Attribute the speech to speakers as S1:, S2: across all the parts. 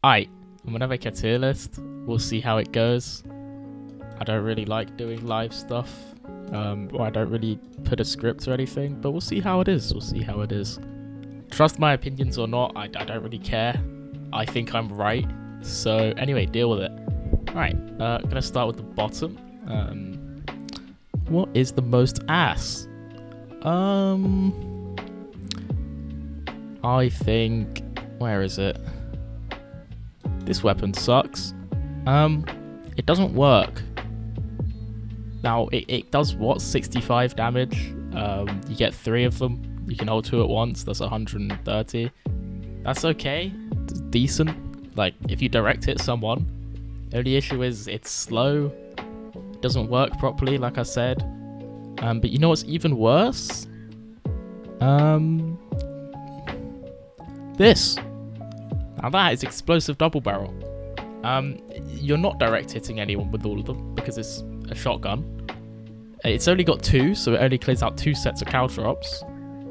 S1: I'm gonna make a tier list. We'll see how it goes. I don't really like doing live stuff. Or I don't really put a script or anything, but we'll see how it is. Trust my opinions or not, I don't really care. I think I'm right. So anyway, deal with it. Alright, gonna start with the bottom. What is the most ass? I think... Where is it? This weapon sucks. It doesn't work. Now, it does what? 65 damage. You get 3 of them. You can hold 2 at once. That's 130. That's okay. It's decent. Like, if you direct hit someone. The only issue is it's slow. It doesn't work properly, like I said. But you know what's even worse? This. Now that is explosive double barrel. You're not direct hitting anyone with all of them because it's a shotgun. It's only got 2, so it only clears out 2 sets of Caltrops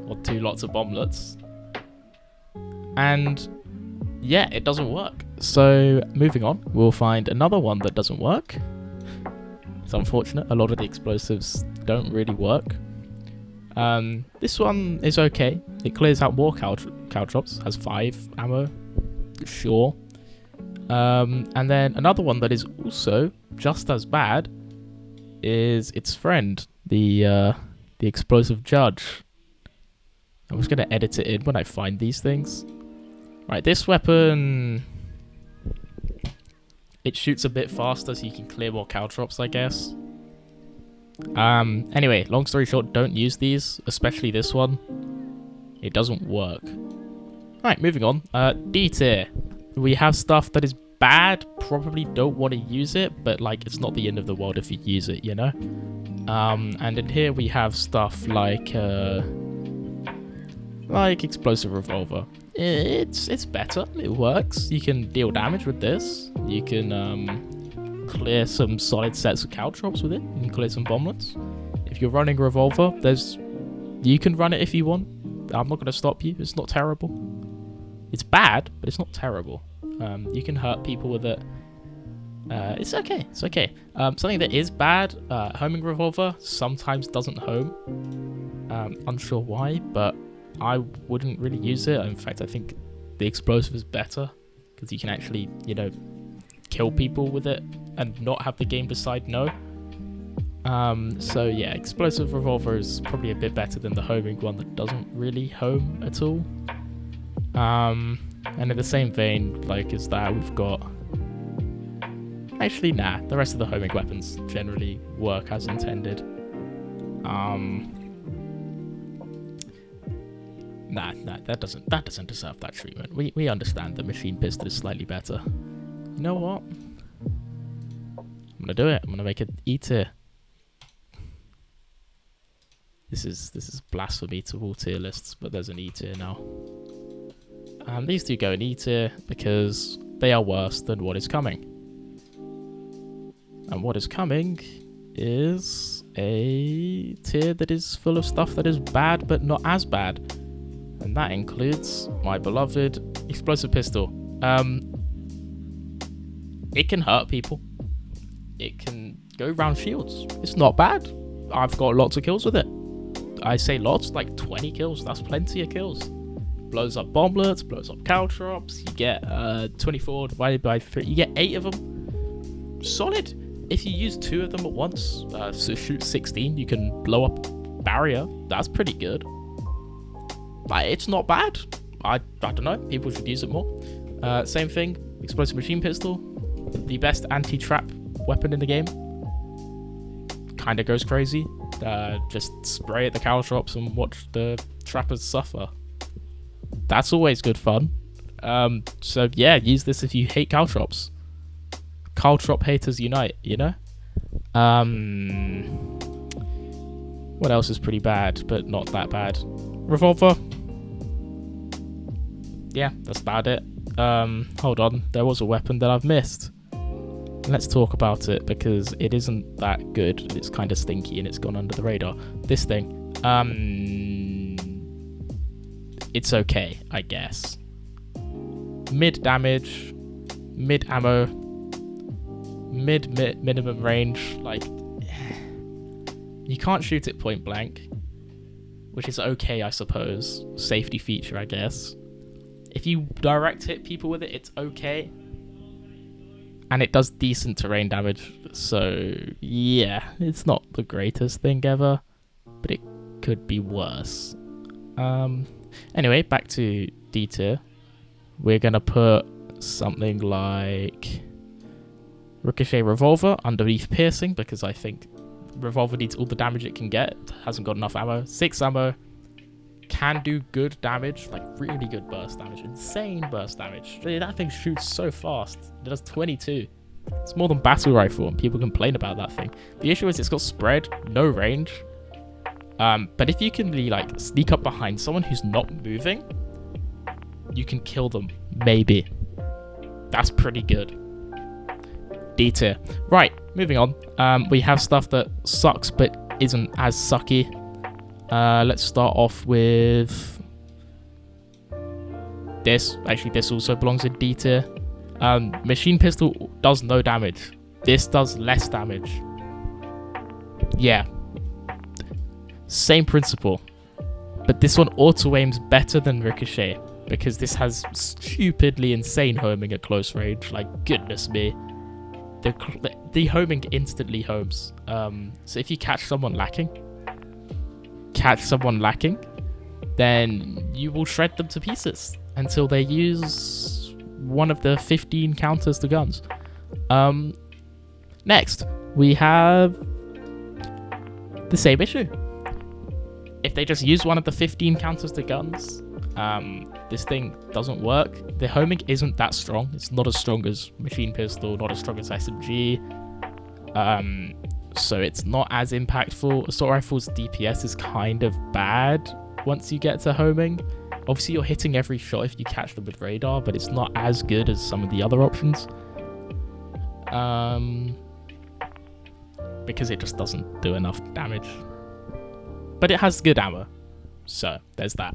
S1: or 2 lots of bomblets. And yeah, it doesn't work. So moving on, we'll find another one that doesn't work. It's unfortunate. A lot of the explosives don't really work. This one is okay. It clears out more Caltrops, has 5 ammo. Sure. And then another one that is also just as bad is its friend, the explosive judge. I'm just gonna edit it in when I find these things. Right, this weapon, it shoots a bit faster, so you can clear more Caltrops, I guess. Anyway, long story short, don't use these, especially this one. It doesn't work. Right, moving on. D tier. We have stuff that is bad, probably don't want to use it, but like it's not the end of the world if you use it, you know? And in here we have stuff like explosive revolver. It's better, it works. You can deal damage with this. You can clear some solid sets of Caltrops with it. You can clear some bomblets. If you're running revolver, you can run it if you want. I'm not going to stop you. It's not terrible. It's bad, but it's not terrible. You can hurt people with it. It's okay. It's okay. Something that is bad, homing revolver sometimes doesn't home. Unsure why, but I wouldn't really use it. In fact, I think the explosive is better because you can actually, you know, kill people with it and not have the game decide no. So yeah, explosive revolver is probably a bit better than the homing one that doesn't really home at all. And in the same vein, like as that, we've got... Actually, nah, the rest of the homing weapons generally work as intended. Nah, that doesn't deserve that treatment. We understand the machine pistol is slightly better. You know what? I'm gonna do it. I'm gonna make it E tier. This is blasphemy to all tier lists, but there's an E tier now. These two go in E tier because they are worse than what is coming. And what is coming is a tier that is full of stuff that is bad but not as bad. And that includes my beloved explosive pistol. It can hurt people. It can go round shields. It's not bad. I've got lots of kills with it. I say lots, like 20 kills. That's plenty of kills. Blows up bomblets, blows up Caltrops. You get 24 divided by 3. You get 8 of them. Solid. If you use 2 of them at once, so shoot 16, you can blow up barrier. That's pretty good. Like, it's not bad. I don't know. People should use it more. Same thing. Explosive machine pistol. The best anti-trap weapon in the game. Kinda goes crazy. Just spray at the Caltrops and watch the trappers suffer. That's always good fun. So yeah, use this if you hate Caltrops. Caltrop haters unite, you know? What else is pretty bad, but not that bad? Revolver. Yeah, that's about it. Hold on, there was a weapon that I've missed. Let's talk about it because it isn't that good. It's kind of stinky and it's gone under the radar. This thing. It's okay, I guess. Mid damage, mid ammo, minimum range. Like, you can't shoot it point blank, which is okay, I suppose. Safety feature, I guess. If you direct hit people with it, it's okay. And it does decent terrain damage, so yeah, it's not the greatest thing ever, but it could be worse. Anyway, back to D tier. We're gonna put something like Ricochet Revolver underneath Piercing, because I think Revolver needs all the damage it can get. Hasn't got enough ammo. 6 ammo. Can do good damage, like really good burst damage, insane burst damage. That thing shoots so fast. It does 22. It's more than Battle Rifle, and people complain about that thing. The issue is it's got spread, no range. But if you can really like sneak up behind someone who's not moving, you can kill them. Maybe. That's pretty good. D tier. Right, moving on. We have stuff that sucks but isn't as sucky. Let's start off with this. Actually, this also belongs in D tier. Machine pistol does no damage. This does less damage. Yeah. Same principle. But this one auto-aims better than Ricochet, because this has stupidly insane homing at close range. Like, goodness me. The homing instantly homes. So if you catch someone lacking, then you will shred them to pieces until they use one of the 15 counters to guns. Next, we have the same issue. If they just use one of the 15 counters to guns, this thing doesn't work. The homing isn't that strong. It's not as strong as machine pistol, not as strong as SMG. So it's not as impactful. Assault rifle's DPS is kind of bad once you get to homing. Obviously, you're hitting every shot if you catch them with radar, but it's not as good as some of the other options. Because it just doesn't do enough damage. But it has good ammo. So, there's that.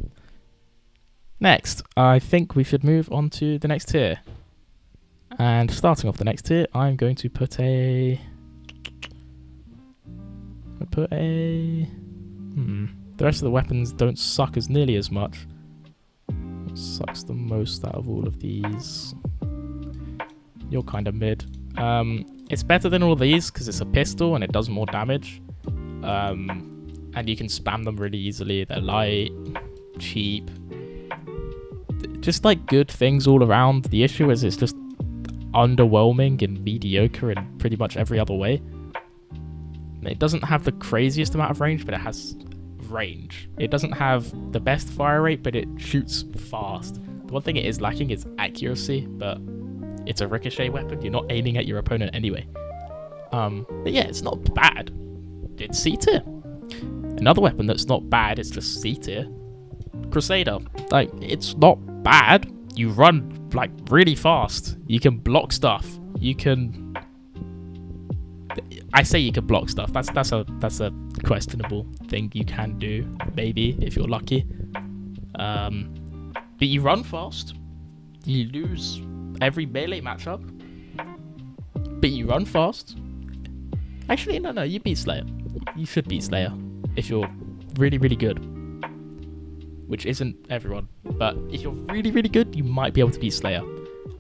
S1: Next, I think we should move on to the next tier. And starting off the next tier, I'm going to put a... The rest of the weapons don't suck as nearly as much. What sucks the most out of all of these? You're kind of mid. It's better than all of these because it's a pistol and it does more damage. And you can spam them really easily. They're light, cheap. Just like good things all around. The issue is it's just underwhelming and mediocre in pretty much every other way. It doesn't have the craziest amount of range, but it has range. It doesn't have the best fire rate, but it shoots fast. The one thing it is lacking is accuracy, but it's a ricochet weapon. You're not aiming at your opponent anyway. But yeah, it's not bad. It's C tier. Another weapon that's not bad, it's just C tier. Crusader. Like, it's not bad. You run, like, really fast. You can block stuff. You can... I say you can block stuff. That's a questionable thing you can do, maybe, if you're lucky. But you run fast. You lose every melee matchup. But you run fast. Actually, no, you beat Slayer. You should beat Slayer if you're really, really good. Which isn't everyone. But if you're really, really good, you might be able to beat Slayer.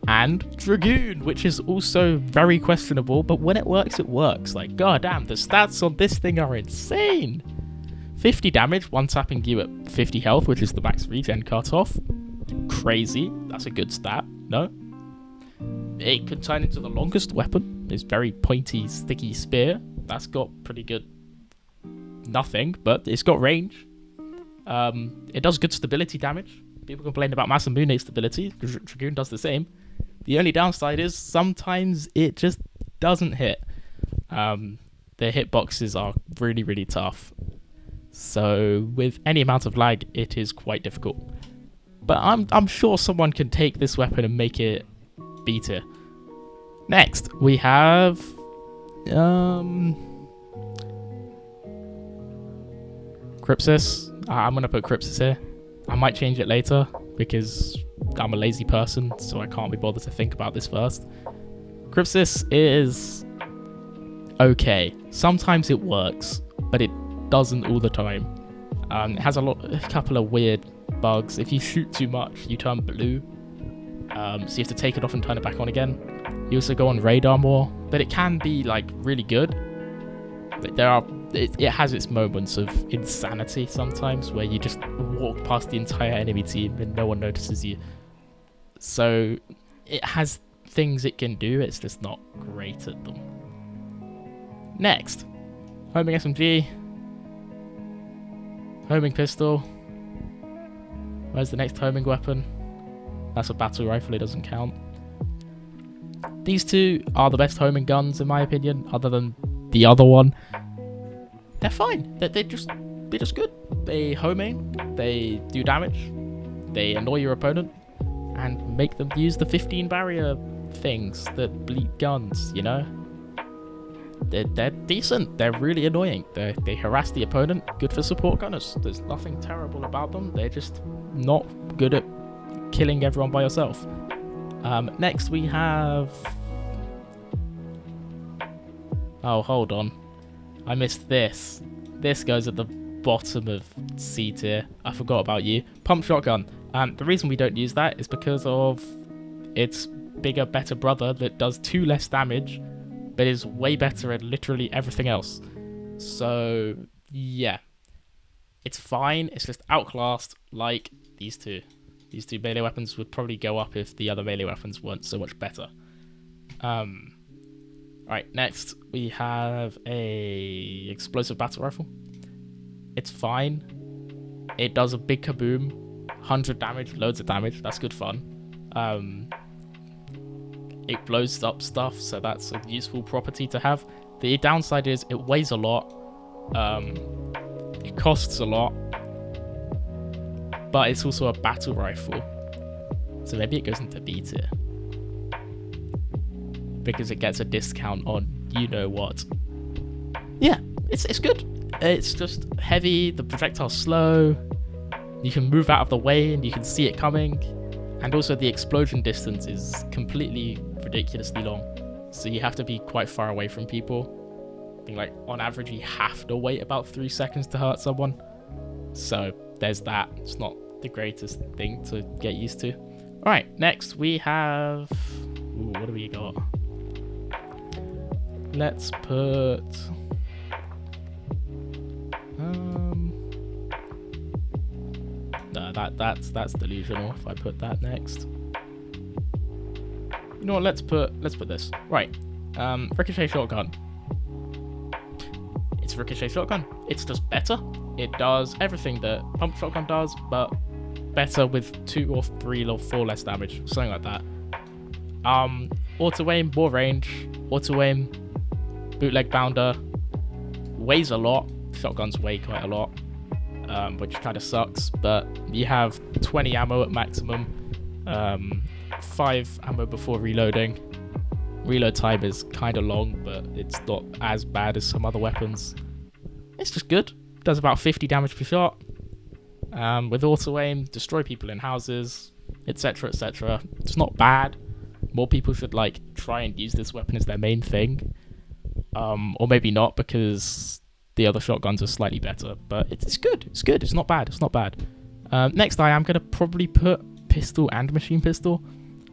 S1: And Dragoon, which is also very questionable, but when it works, it works. Like, goddamn, the stats on this thing are insane. 50 damage, one tapping you at 50 health, which is the max regen cutoff. Crazy. That's a good stat, no? It could turn into the longest weapon. It's very pointy, sticky spear. That's got pretty good nothing, but it's got range. It does good stability damage. People complain about Masamune stability. Dragoon does the same. The only downside is sometimes it just doesn't hit. The hitboxes are really, really tough. So with any amount of lag, it is quite difficult. But I'm sure someone can take this weapon and make it B tier. Next, we have Crypsis. I'm gonna put Crypsis here. I might change it later because I'm a lazy person, so I can't be bothered to think about this first. Crypsis is okay. Sometimes it works, but it doesn't all the time. It has a couple of weird bugs. If you shoot too much, you turn blue. So you have to take it off and turn it back on again. You also go on radar more, but it can be like really good. It has its moments of insanity sometimes where you just walk past the entire enemy team and no one notices you. So it has things it can do, it's just not great at them. Next, homing SMG, homing pistol. Where's the next homing weapon? That's a battle rifle, it doesn't count. These two are the best homing guns in my opinion, other than the other one. They're fine. They're just good. They homing, they do damage, they annoy your opponent, and make them use the 15 barrier things that bleed guns, you know? They're decent. They're really annoying. They harass the opponent. Good for support gunners. There's nothing terrible about them. They're just not good at killing everyone by yourself. Next we have... Oh, hold on. I missed this. This goes at the bottom of C tier. I forgot about you. Pump shotgun. The reason we don't use that is because of its bigger, better brother that does 2 less damage, but is way better at literally everything else. So, yeah. It's fine. It's just outclassed like these two. These two melee weapons would probably go up if the other melee weapons weren't so much better. Right, next we have a explosive battle rifle. It's fine. It does a big kaboom, 100 damage, loads of damage. That's good fun. It blows up stuff, so that's a useful property to have. The downside is it weighs a lot. It costs a lot, but it's also a battle rifle, so maybe it goes into B tier because it gets a discount on you know what. Yeah, it's good. It's just heavy, the projectile's slow, you can move out of the way and you can see it coming, and also the explosion distance is completely ridiculously long, so you have to be quite far away from people. I think like on average you have to wait about 3 seconds to hurt someone, so there's that. It's not the greatest thing to get used to. Alright, next we have... Ooh, what do we got? Let's put... No, that's delusional if I put that next. You know what, let's put this. Right. Ricochet shotgun. It's Ricochet shotgun. It's just better. It does everything that pump shotgun does, but better with 2 or 3 or 4 less damage, something like that. Auto aim, more range. Auto aim, bootleg bounder, weighs a lot. Shotguns weigh quite a lot, which kind of sucks. But you have 20 ammo at maximum, 5 ammo before reloading. Reload time is kind of long, but it's not as bad as some other weapons. It's just good. Does about 50 damage per shot. With auto aim, destroy people in houses, etc, etc. It's not bad. More people should like try and use this weapon as their main thing, or maybe not, because the other shotguns are slightly better. But it's good. It's good. It's not bad. It's not bad. Next, I am gonna probably put pistol and machine pistol.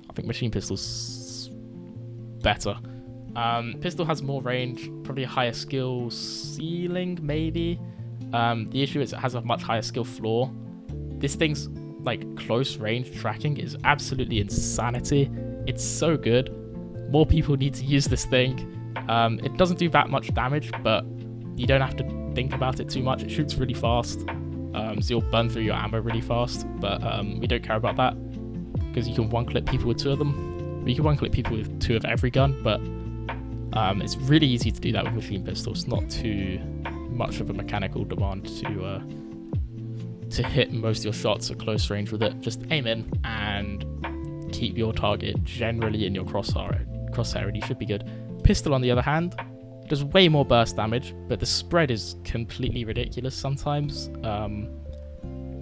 S1: I think machine pistol's better. Pistol has more range, probably a higher skill ceiling, maybe. The issue is it has a much higher skill floor. This thing's like close range tracking is absolutely insanity. It's so good. More people need to use this thing. It doesn't do that much damage, but you don't have to think about it too much. It shoots really fast, so you'll burn through your ammo really fast, but we don't care about that because you can one-clip people with 2 of them. You can one-clip people with 2 of every gun, but it's really easy to do that with machine pistol. It's not too much of a mechanical demand to hit most of your shots at close range with it. Just aim in and keep your target generally in your crosshair and you should be good. Pistol, on the other hand, does way more burst damage, but the spread is completely ridiculous sometimes.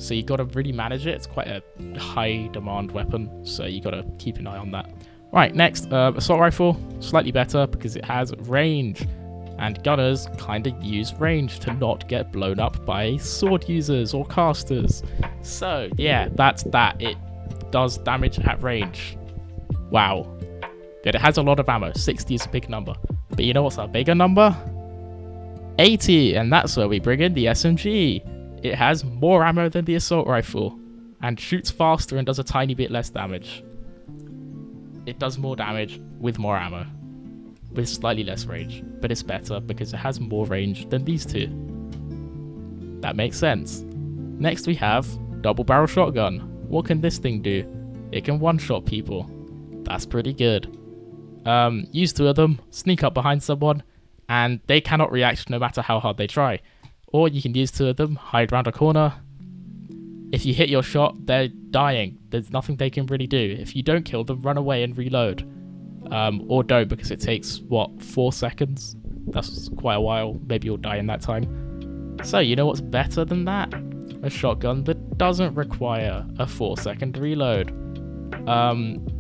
S1: so you got to really manage it. It's quite a high demand weapon, so you got to keep an eye on that. Right, next, assault rifle, slightly better because it has range, and gunners kind of use range to not get blown up by sword users or casters. So yeah, that's that. It does damage at range. Wow. But it has a lot of ammo. 60 is a big number. But you know what's a bigger number? 80, and that's where we bring in the SMG. It has more ammo than the assault rifle, and shoots faster and does a tiny bit less damage. It does more damage with more ammo, with slightly less range, but it's better because it has more range than these two. That makes sense. Next we have double barrel shotgun. What can this thing do? It can one-shot people. That's pretty good. Use two of them, sneak up behind someone, and they cannot react no matter how hard they try. Or you can use two of them, hide around a corner. If you hit your shot, they're dying. There's nothing they can really do. If you don't kill them, run away and reload. Or don't, because it takes, 4 seconds? That's quite a while. Maybe you'll die in that time. So, you know what's better than that? A shotgun that doesn't require a 4-second reload.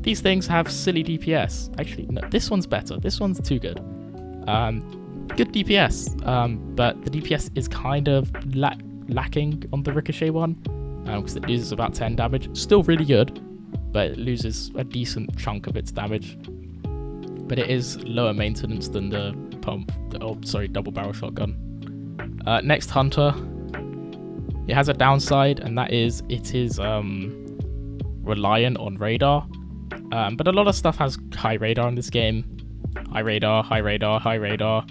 S1: These things have silly DPS. Actually, no, this one's better. This one's too good. Good DPS, but the DPS is kind of lacking on the Ricochet one, because it loses about 10 damage. Still really good, but it loses a decent chunk of its damage. But it is lower maintenance than the double barrel shotgun. Next, Hunter. It has a downside, and that is it is reliant on radar. But a lot of stuff has high radar in this game. High radar, high radar, high radar.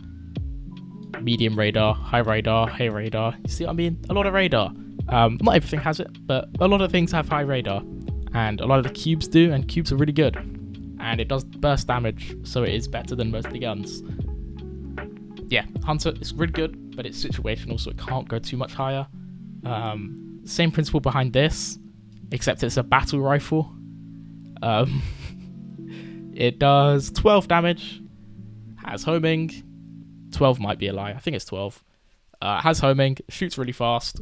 S1: Medium radar, high radar, high radar. You see what I mean? A lot of radar. Not everything has it, but a lot of things have high radar. And a lot of the cubes do, and cubes are really good. And it does burst damage, so it is better than most of the guns. Yeah, Hunter is really good, but it's situational, so it can't go too much higher. Same principle behind this, except it's a battle rifle. It does 12 damage, has homing. 12 might be a lie, I think it's 12. Has homing, shoots really fast,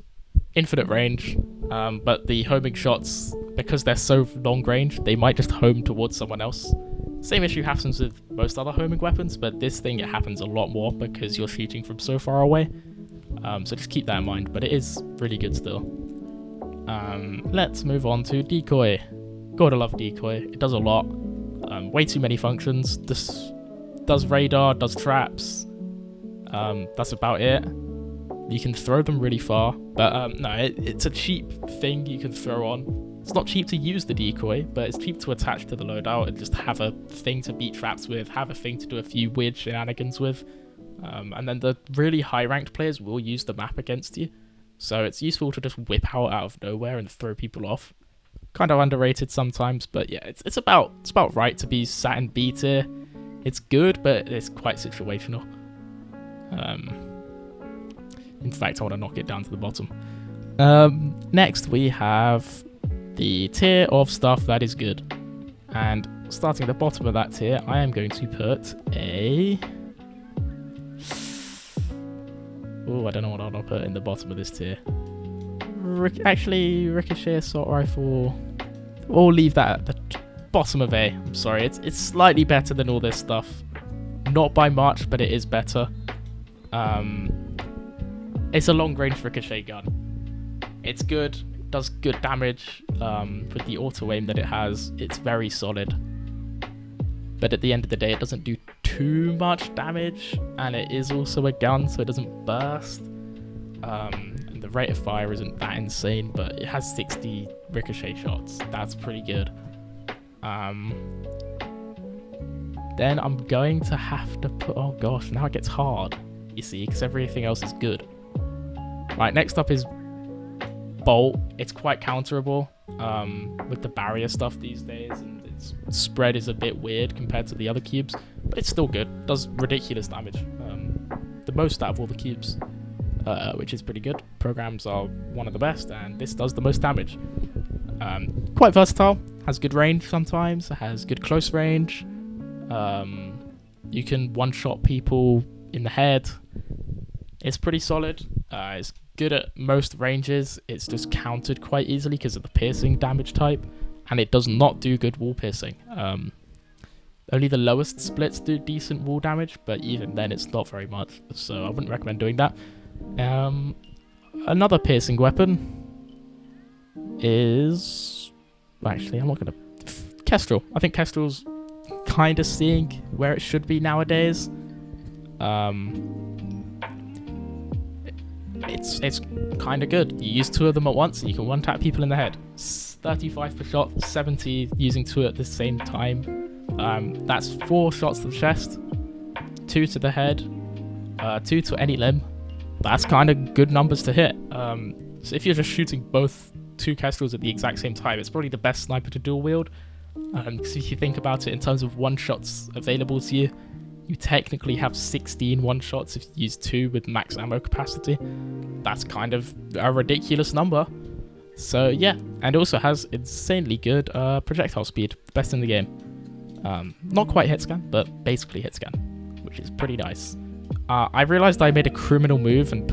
S1: infinite range, but the homing shots, because they're so long range, they might just home towards someone else. Same issue happens with most other homing weapons, but this thing, it happens a lot more because you're shooting from so far away. So just keep that in mind, but it is really good still. Let's move on to Decoy. Gotta love Decoy, it does a lot. Way too many functions. This does radar, does traps. That's about it. You can throw them really far, but no, it's a cheap thing you can throw on. It's not cheap to use the decoy, but it's cheap to attach to the loadout and just have a thing to beat traps with, have a thing to do a few weird shenanigans with. And then the really high ranked players will use the map against you. So it's useful to just whip out of nowhere and throw people off. Kind of underrated sometimes, but yeah, it's about right to be sat in B tier. It's good, but it's quite situational. In fact, I want to knock it down to the bottom. Next, we have the tier of stuff that is good. And starting at the bottom of that tier, I am going to put a... Oh, I don't know what I'll put in the bottom of this tier. Actually, Ricochet Assault Rifle. We'll leave that at the bottom of A. I'm sorry, it's slightly better than all this stuff. Not by much, but it is better. It's a long-range Ricochet gun. It's good, it does good damage. With the auto-aim that it has, it's very solid. But at the end of the day, it doesn't do too much damage, and it is also a gun, so it doesn't burst. And the rate of fire isn't that insane, but it has 60 ricochet shots. That's pretty good. Then I'm going to have to put... Oh gosh, now it gets hard, you see, because everything else is good. Right, next up is Bolt. It's quite counterable with the barrier stuff these days, and its spread is a bit weird compared to the other cubes, but it's still good. Does ridiculous damage. The most out of all the cubes, which is pretty good. Programs are one of the best, and this does the most damage. Quite versatile. Has good range sometimes. Has good close range. You can one-shot people in the head. It's pretty solid. It's good at most ranges. It's just countered quite easily because of the piercing damage type, and it does not do good wall piercing. Only the lowest splits do decent wall damage, but even then it's not very much, so I wouldn't recommend doing that. Another piercing weapon is... Actually, I'm not going to... Kestrel. I think Kestrel's kind of seeing where it should be nowadays. It's kind of good. You use 2 of them at once and you can one-tap people in the head. 35 per shot, 70 using 2 at the same time. That's 4 shots to the chest, 2 to the head, 2 to any limb. That's kind of good numbers to hit. So if you're just shooting both 2 Kestrels at the exact same time, it's probably the best sniper to dual wield. Because if you think about it in terms of one-shots available to you, you technically have 16 one-shots if you use 2 with max ammo capacity. That's kind of a ridiculous number. So yeah, and it also has insanely good projectile speed, best in the game. Not quite hit scan, but basically hit scan, which is pretty nice. I realized I made a criminal move and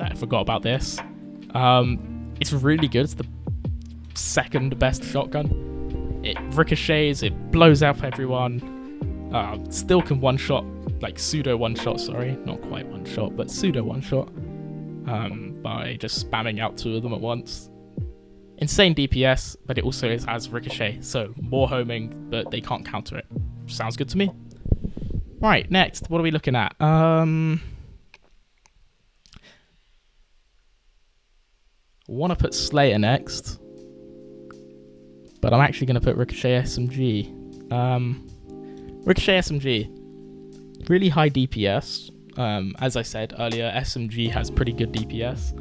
S1: I forgot about this. It's really good. It's the second best shotgun. It ricochets, it blows up everyone. Still can one-shot, like pseudo one-shot, sorry. Not quite one-shot, but pseudo one-shot. By just spamming out 2 of them at once. Insane DPS, but it also has ricochet, so more homing, but they can't counter it. Sounds good to me. Right, next, what are we looking at? Want to put Slayer next, but I'm actually going to put Ricochet SMG. Ricochet SMG, really high DPS. As I said earlier, SMG has pretty good DPS,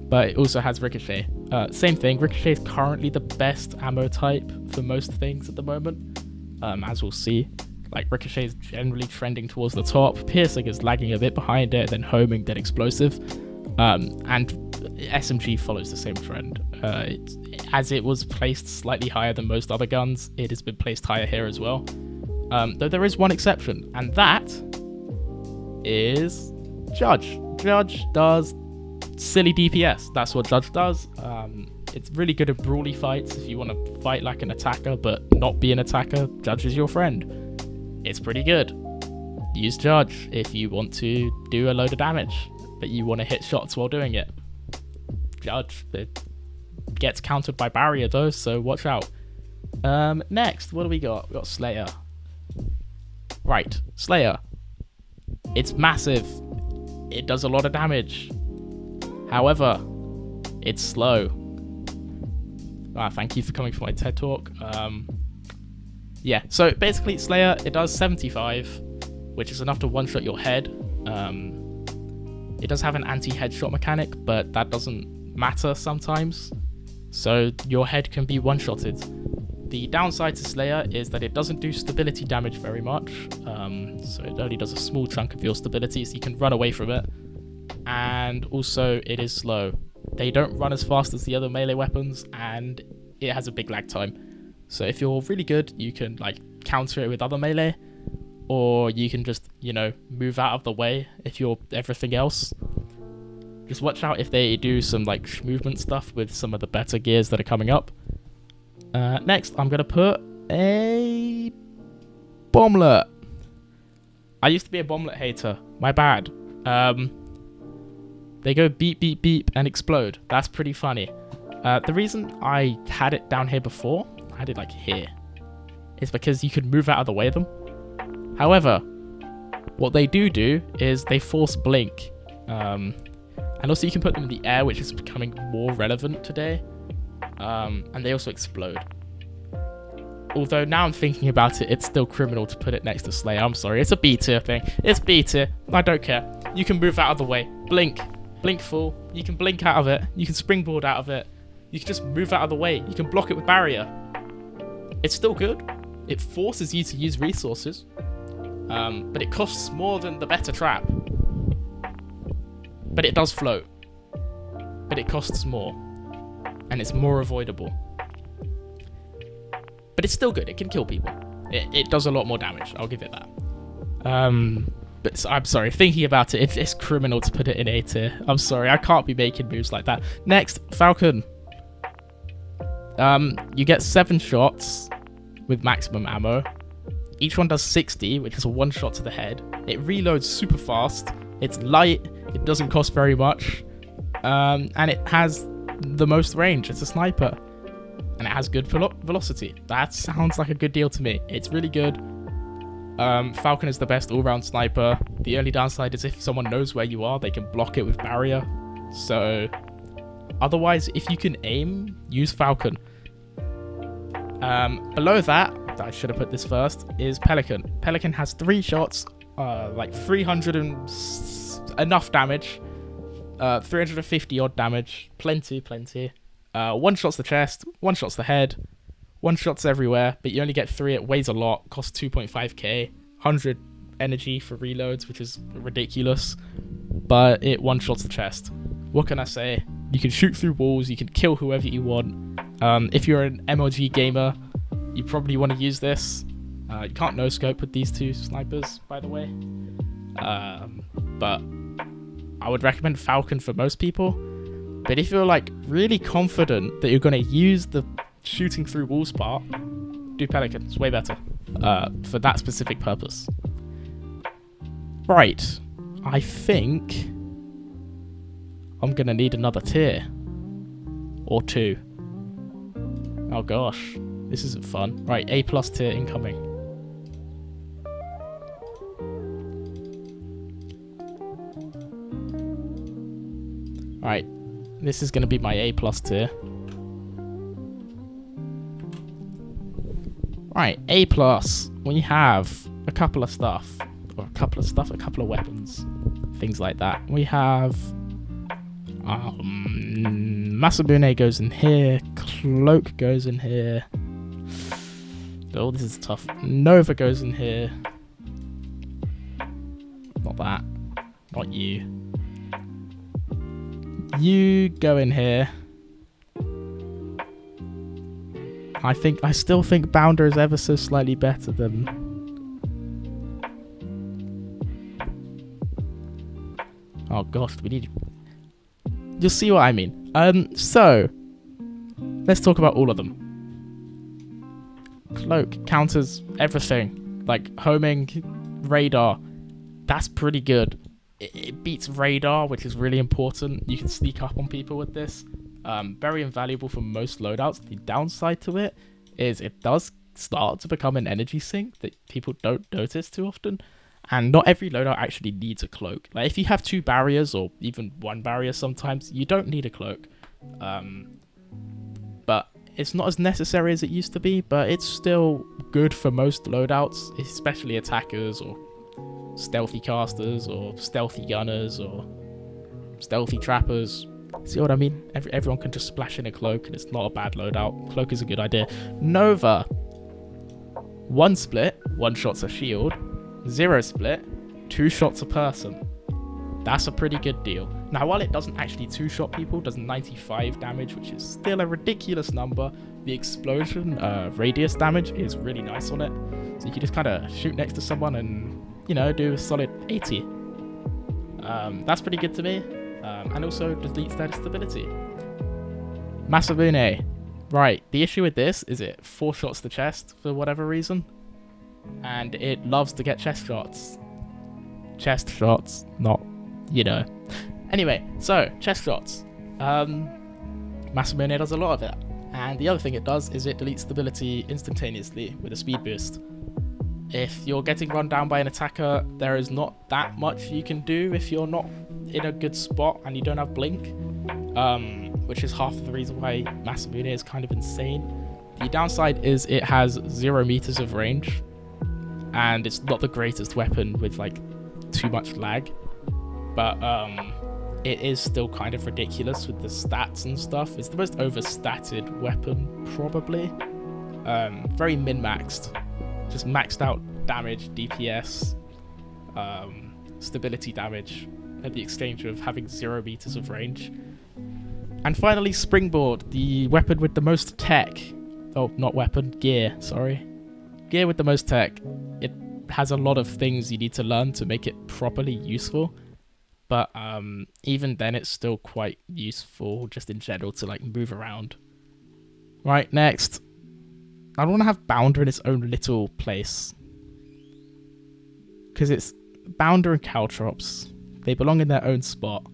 S1: but it also has Ricochet. Same thing, Ricochet is currently the best ammo type for most things at the moment, as we'll see. Like, Ricochet is generally trending towards the top, Piercing is lagging a bit behind it, then Homing, then Explosive, and SMG follows the same trend. As it was placed slightly higher than most other guns, it has been placed higher here as well. Though there is one exception, and that is Judge. Judge does silly DPS. That's what Judge does. It's really good at brawly fights. If you want to fight like an attacker but not be an attacker, Judge is your friend. It's pretty good. Use Judge if you want to do a load of damage, but you want to hit shots while doing it. Judge. It gets countered by barrier though, so watch out. Next, what do we got? We got Slayer. Right, Slayer. It's massive. It does a lot of damage. However, it's slow. Thank you for coming for my TED Talk. Yeah, so basically Slayer, it does 75, which is enough to one-shot your head. It does have an anti-headshot mechanic, but that doesn't matter sometimes. So your head can be one-shotted. The downside to Slayer is that it doesn't do stability damage very much. So it only does a small chunk of your stability, so you can run away from it. And also, it is slow. They don't run as fast as the other melee weapons, and it has a big lag time. So if you're really good, you can like counter it with other melee, or you can just, you know, move out of the way if you're everything else. Just watch out if they do some like movement stuff with some of the better gears that are coming up. Next, I'm going to put a Bomblet. I used to be a Bomblet hater. My bad. They go beep, beep, beep, and explode. That's pretty funny. The reason I had it down here before, I had it like here, is because you could move out of the way of them. However, what they do is they force blink. And also you can put them in the air, which is becoming more relevant today. And they also explode. Although now I'm thinking about it, it's still criminal to put it next to Slayer. I'm sorry, it's a B tier thing. It's B tier. I don't care. You can move out of the way. Blink. Blink full. You can blink out of it. You can springboard out of it. You can just move out of the way. You can block it with barrier. It's still good. It forces you to use resources. But it costs more than the better trap. But it does float. But it costs more. And it's more avoidable. But it's still good. It can kill people. It does a lot more damage. I'll give it that. But I'm sorry, thinking about it, it's criminal to put it in A tier. I'm sorry, I can't be making moves like that. Next, Falcon. You get 7 shots with maximum ammo. Each one does 60, which is a 1 shot to the head. It reloads super fast. It's light. It doesn't cost very much. And it has the most range. It's a sniper. And it has good velocity. That sounds like a good deal to me. It's really good. Falcon is the best all-round sniper. The only downside is if someone knows where you are, they can block it with barrier. So, otherwise, if you can aim, use Falcon. Below that, I should have put this first, is Pelican. Pelican has 3 shots, like 300 and enough damage, 350 odd damage, plenty. 1 shot's the chest, 1 shot's the head, 1 shot's everywhere, but you only get 3. It weighs a lot, costs 2.5k, 100 energy for reloads, which is ridiculous, but it 1 shots the chest. What can I say? You can shoot through walls, you can kill whoever you want. If you're an MLG gamer, you probably want to use this. You can't no-scope with these 2 snipers, by the way. But I would recommend Falcon for most people. But if you're like really confident that you're going to use the shooting through walls part, do Pelican. It's way better for that specific purpose. Right. I think I'm going to need another tier. Or 2. Oh gosh. This isn't fun. Right, A+ tier incoming. Right. This is going to be my A+ tier. Right, A+. We have a couple of stuff. Or a couple of weapons. Things like that. We have... Masamune goes in here. Cloak goes in here. Oh, this is tough. Nova goes in here. Not that. Not you. You go in here. I still think Bounder is ever so slightly better than... Oh gosh, we need... You'll see what I mean. So, let's talk about all of them. Cloak counters everything. Like, homing, radar. That's pretty good. It beats radar, which is really important. You can sneak up on people with this. Very invaluable for most loadouts. The downside to it is it does start to become an energy sink that people don't notice too often. And not every loadout actually needs a cloak. Like, if you have 2 barriers, or even 1 barrier sometimes, you don't need a cloak. But it's not as necessary as it used to be, but it's still good for most loadouts, especially attackers, or stealthy casters, or stealthy gunners, or stealthy trappers. See what I mean? Everyone can just splash in a cloak, and it's not a bad loadout. Cloak is a good idea. Nova. 1 split, 1 shot's a shield. 0 split, 2 shots a person. That's a pretty good deal. Now, while it doesn't actually 2-shot people, does 95 damage, which is still a ridiculous number, the explosion radius damage is really nice on it. So you can just kind of shoot next to someone and, you know, do a solid 80. That's pretty good to me. And also deletes their stability. Masamune. Right, the issue with this is it 4 shots the chest for whatever reason. And it loves to get chest shots. Chest shots, not, you know. Anyway, so, chest shots. Masamune does a lot of it. And the other thing it does is it deletes stability instantaneously with a speed boost. If you're getting run down by an attacker, there is not that much you can do if you're not in a good spot and you don't have blink. Which is half of the reason why Masamune is kind of insane. The downside is it has 0 meters of range. And it's not the greatest weapon with like too much lag, but it is still kind of ridiculous with the stats and stuff. It's the most overstatted weapon probably. Very min-maxed, just maxed out damage, DPS, stability damage at the exchange of having 0 meters of range. And finally, Springboard, the weapon with the most tech. Oh, not weapon, gear, sorry. Gear with the most tech. It has a lot of things you need to learn to make it properly useful. But even then, it's still quite useful just in general to like move around. Right, next. I want to have Bounder in its own little place. Because it's Bounder and Caltrops. They belong in their own spot.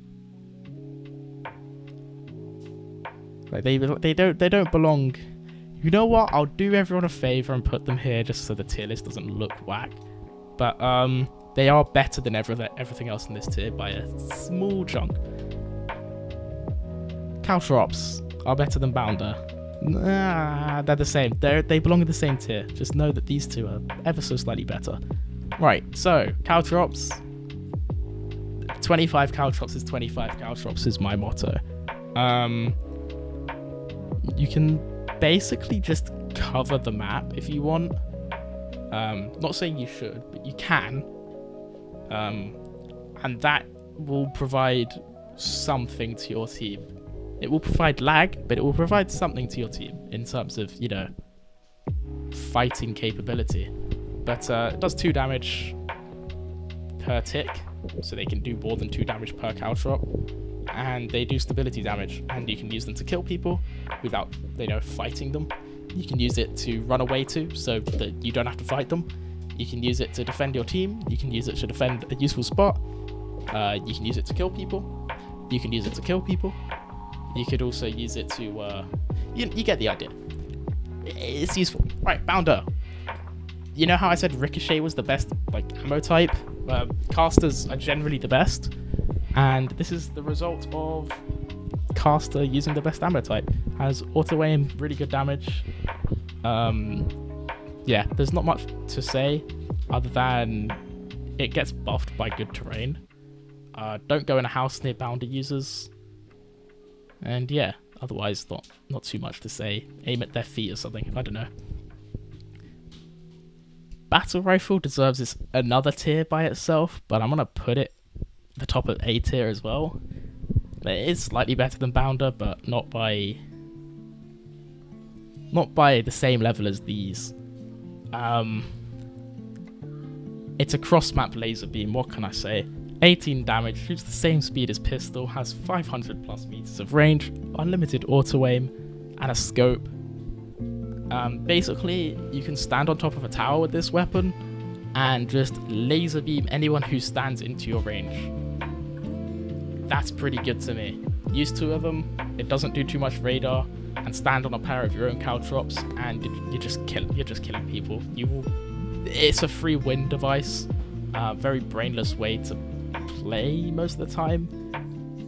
S1: Like they don't belong. You know what? I'll do everyone a favor and put them here just so the tier list doesn't look whack. But they are better than everything else in this tier by a small chunk. Caltrops are better than Bounder. Nah, they're the same. They belong in the same tier. Just know that these two are ever so slightly better. Right, so Caltrops. 25 Caltrops is 25 Caltrops is my motto. You can basically just cover the map if you want. Not saying you should, but you can. And that will provide something to your team. It will provide lag, but it will provide something to your team in terms of, you know, fighting capability. But it does 2 damage per tick, so they can do more than 2 damage per Caltrop. And they do stability damage, and you can use them to kill people without, you know, fighting them. You can use it to run away to, so that you don't have to fight them. You can use it to defend your team. You can use it to defend a useful spot. You can use it to kill people. You can use it to kill people. You could also use it to, you get the idea. It's useful. Right, Bounder. You know how I said Ricochet was the best, like, ammo type? Casters are generally the best. And this is the result of Caster using the best ammo type. Has auto aim, really good damage. Yeah, there's not much to say other than it gets buffed by good terrain. Don't go in a house near Bounder users. And yeah, otherwise not too much to say. Aim at their feet or something, I don't know. Battle Rifle deserves another tier by itself, but I'm gonna put it the top of A tier as well. It is slightly better than Bounder, but not by the same level as these. It's a cross-map laser beam, what can I say? 18 damage, shoots the same speed as pistol, has 500 plus meters of range, unlimited auto aim, and a scope. Basically, you can stand on top of a tower with this weapon and just laser beam anyone who stands into your range. That's pretty good to me. Use 2 of them, it doesn't do too much radar, and stand on a pair of your own Caltrops, and you're just killing people. It's a free win device, very brainless way to play most of the time,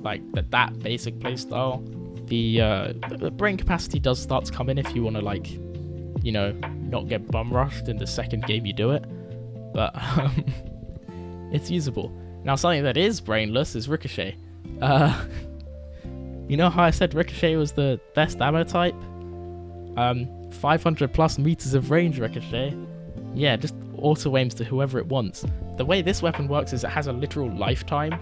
S1: like that basic playstyle. The brain capacity does start to come in if you want to, like, you know, not get bum rushed in the second game you do it, but it's usable. Now, something that is brainless is Ricochet. You know how I said Ricochet was the best ammo type? 500 plus meters of range Ricochet. Yeah, just auto aims to whoever it wants. The way this weapon works is it has a literal lifetime,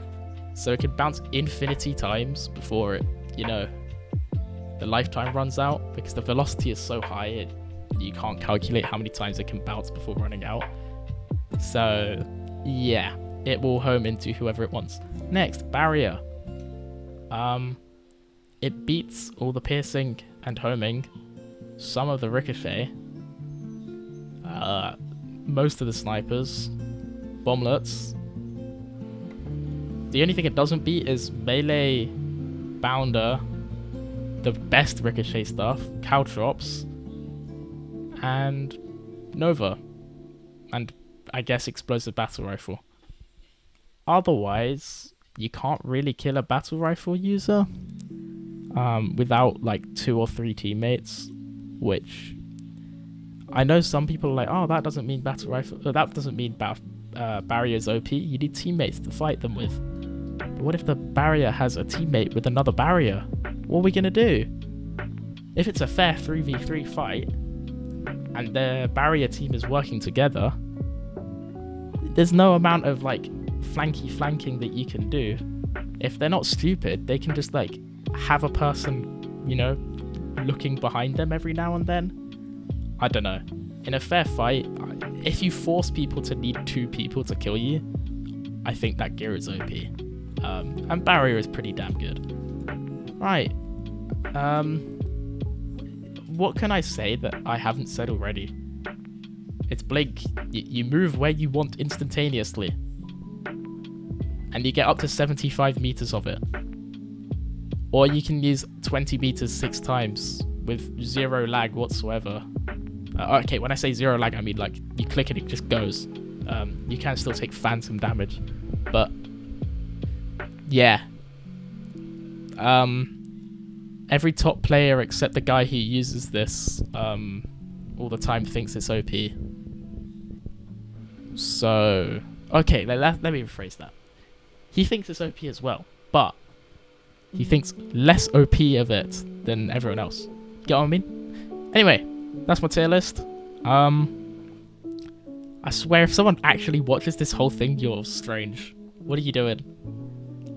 S1: so it can bounce infinity times before it, you know, the lifetime runs out, because the velocity is so high you can't calculate how many times it can bounce before running out. So yeah, it will home into whoever it wants. Next, Barrier. It beats all the piercing and homing, some of the ricochet, most of the snipers, bomblets. The only thing it doesn't beat is melee, bounder, the best ricochet stuff, Caltrops, and Nova, and I guess explosive battle rifle. Otherwise, you can't really kill a battle rifle user without like 2 or 3 teammates, which I know some people are like, oh, that doesn't mean battle rifle, that doesn't mean barrier's OP. You need teammates to fight them with. But what if the barrier has a teammate with another barrier? What are we gonna do? If it's a fair 3v3 fight and the barrier team is working together, there's no amount of like flanking that you can do. If they're not stupid, they can just like have a person, you know, looking behind them every now and then. I don't know. In a fair fight, if you force people to need 2 people to kill you, I think that gear is OP. And barrier is pretty damn good. Right. What can I say that I haven't said already? It's blink. You move where you want instantaneously. And you get up to 75 meters of it. Or you can use 20 meters 6 times with 0 lag whatsoever. Okay, when I say 0 lag, I mean like you click it, it just goes. You can still take phantom damage. But yeah. Every top player except the guy who uses this all the time thinks it's OP. So, okay, let me rephrase that. He thinks it's OP as well, but he thinks less OP of it than everyone else. Get what I mean? Anyway, that's my tier list. I swear if someone actually watches this whole thing, you're strange. What are you doing?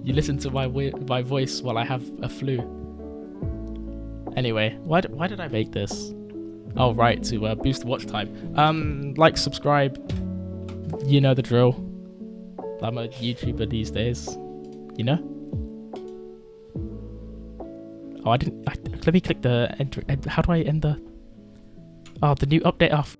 S1: You listen to my voice while I have a flu. Anyway, why did I make this? Oh, right, to boost watch time. Like, subscribe. You know the drill. I'm a YouTuber these days. You know? Oh, let me click the enter. How do I end the... Oh, the new update off.